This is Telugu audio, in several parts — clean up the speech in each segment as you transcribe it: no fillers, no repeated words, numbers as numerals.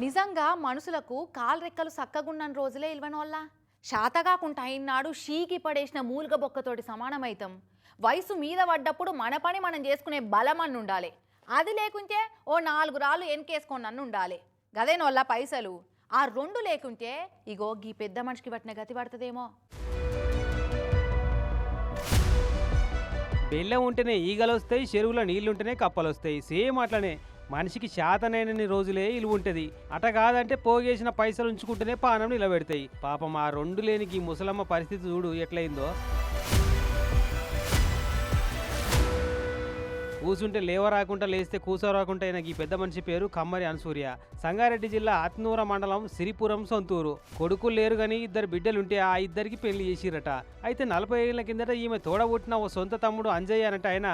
నిజంగా మనుషులకు కాలు రెక్కలు సక్కగున్న రోజులే ఇల్వనోళ్ళ శాతగాకుంట అయినాడు షీకి పడేసిన మూలుగ బొక్కతోటి సమానమైతం. వయసు మీద పడ్డప్పుడు మన పని మనం చేసుకునే బలం అన్న ఉండాలి. అది లేకుంటే ఓ 4 రాళ్ళు ఎన్కేసుకొని అన్న ఉండాలి. గదేనోళ్ళ పైసలు. ఆ 2 లేకుంటే ఇగో గీ పెద్ద మనిషికి పట్టిన గతి పడుతుందేమో. బెల్లం ఉంటేనే ఈగలు వస్తాయి, చెరువులో నీళ్లు ఉంటేనే కప్పలు వస్తాయి. సేమ్ అట్లనే మనిషికి శాతనైనన్ని రోజులే ఇలువ ఉంటుంది. అట కాదంటే పోగేసిన పైసలు ఉంచుకుంటేనే పానం నిలబెడతాయి. పాపం ఆ 2 లేని ఈ ముసలమ్మ పరిస్థితి చూడు ఎట్లయిందో. కూసుంటే లేవరాకుండా లేస్తే కూసోరాకుండా అయిన ఈ పెద్ద మనిషి పేరు కమ్మరి అనసూర్య. సంగారెడ్డి జిల్లా ఆత్నూర మండలం సిరిపురం సొంతూరు. కొడుకులు లేరు గాని 2 బిడ్డలుంటే ఆ 2కి పెళ్లి చేసిరట. అయితే 40 ఏళ్ల కిందట ఈమె తోడబుట్టిన ఓ సొంత తమ్ముడు అంజయ్య అనట. ఆయన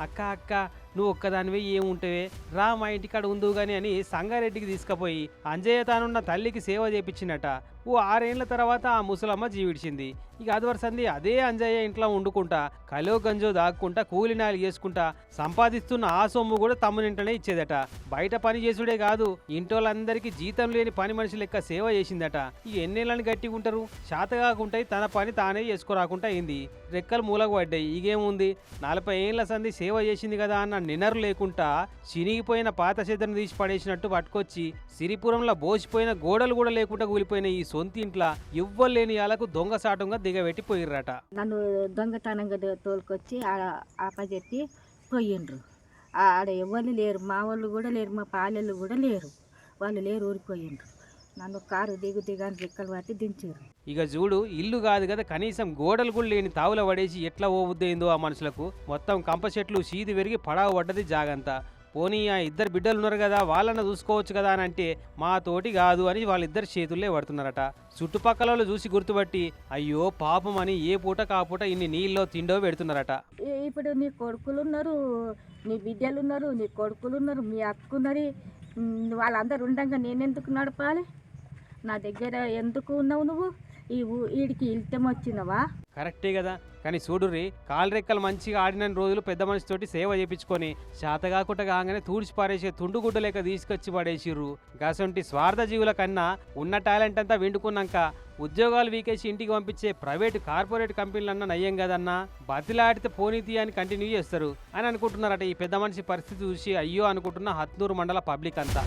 అక్క నువ్వు ఒక్కదానివే ఏముంటావే రా మా ఇంటికాడ ఉందువు గాని అని సంగారెడ్డికి తీసుకుపోయి అంజయ్య తానున్న తల్లికి సేవ చేపించినట. ఓ 6 ఏళ్ల తర్వాత ఆ ముసలమ్మ జీవిడిచింది. ఇక అదివరసంది అదే అంజయ్య ఇంట్లో వండుకుంటా కలో గంజో దాక్కుంటా కూలినాలు చేసుకుంటా సంపాదిస్తున్న ఆ సొమ్ము కూడా తమ్మునింటనే ఇచ్చేదట. బయట పని చేసుడే కాదు ఇంటోళ్ళందరికీ జీతం లేని పని మనిషి లెక్క సేవ చేసిందట. ఇక ఎన్నేళ్ళని గట్టిగుంటారు, శాతగాకుంటాయి తన పని తానే చేసుకోరాకుండా అయింది. రెక్కలు మూలకు పడ్డాయి. ఇగేముంది 40 ఏళ్ల సంది సేవ చేసింది కదా అన్న నినరు లేకుండా చినిగిపోయిన పాత చెద్దను తీసి పడేసినట్టు పట్టుకొచ్చి సిరిపురంలో బోసిపోయిన గోడలు కూడా లేకుండా కూలిపోయిన ఈ సొంత ఇంట్లో ఇవ్వలేని వాళ్ళకు దొంగసాటంగా దిగబెట్టిపోయిర్రట. నన్ను దొంగతనంగా తోలుకొచ్చి ఆపజెట్టి పోయిండ్రు. ఆడ ఎవరు లేరు, మా వాళ్ళు కూడా లేరు, మా పాలెళ్ళు కూడా లేరు, వాళ్ళు లేరు, ఊరిపోయిండ్రు. నన్ను కారు దిగాని రెక్కలు పట్టి దించారు. ఇక చూడు ఇల్లు కాదు కదా కనీసం గోడలు కూడా లేని తావుల పడేసి ఎట్లా ఓబుద్దయిందో ఆ మనుషులకు. మొత్తం కంప చెట్లు సీది పెరిగి పడావు పడ్డది జాగంతా. పోనీ ఆ 2 బిడ్డలు ఉన్నారు కదా వాళ్ళన్న చూసుకోవచ్చు కదా అని అంటే మా తోటి కాదు అని వాళ్ళిద్దరు చేతుల్లే పడుతున్నారట. చుట్టుపక్కల చూసి గుర్తుపట్టి అయ్యో పాపం అని ఏ పూట కాపూట ఇన్ని నీళ్ళలో తిండో పెడుతున్నారట. ఇప్పుడు నీ కొడుకులు ఉన్నారు, నీ బిడ్డలు ఉన్నారు, నీ కొడుకులు ఉన్నారు, మీ అక్కున్నది, వాళ్ళందరూ ఉండగా నేనెందుకు నడపాలి? నా దగ్గర ఎందుకు ఉన్నావు నువ్వు? వీడికి ఇల్టం వచ్చినవా? కరెక్టే కదా. కానీ చూడుర్రి కాలు రెక్కలు మంచిగా ఆడిన రోజులు పెద్ద మనిషితోటి సేవ చేయించుకొని శాతగాకుట కాగానే తూడిచి పారేసే తుండుగుడ్డ లేక తీసుకొచ్చి పడేసిర్రు. గసంటి స్వార్థ జీవుల కన్నా ఉన్న టాలెంట్ అంతా విండుకున్నాక ఉద్యోగాలు వీకేసి ఇంటికి పంపించే ప్రైవేట్ కార్పొరేట్ కంపెనీలన్నా నయ్యం కదన్నా. బతిలాడితే పోనీతి అని కంటిన్యూ చేస్తారు అని అనుకుంటున్నారట. ఈ పెద్ద మనిషి పరిస్థితి చూసి అయ్యో అనుకుంటున్న హత్నూరు మండల పబ్లిక్ అంతా.